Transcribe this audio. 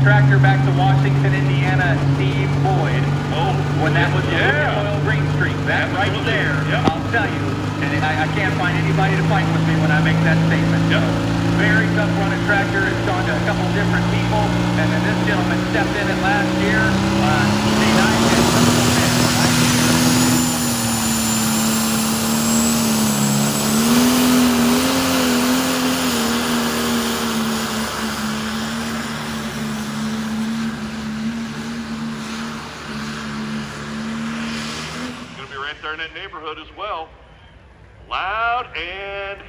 tractor back to Washington, Indiana, Steve Boyd. Oh, when that was yeah. the Oil Green Streak. That right there, yep. I'll tell you, and I can't find anybody to fight with me when I make that statement. Yep. Very tough running tractor. It's gone to a couple different people, and then this gentleman stepped in it last year. Day 9 and some of them in last year. Going to be right there in that neighborhood as well. Loud and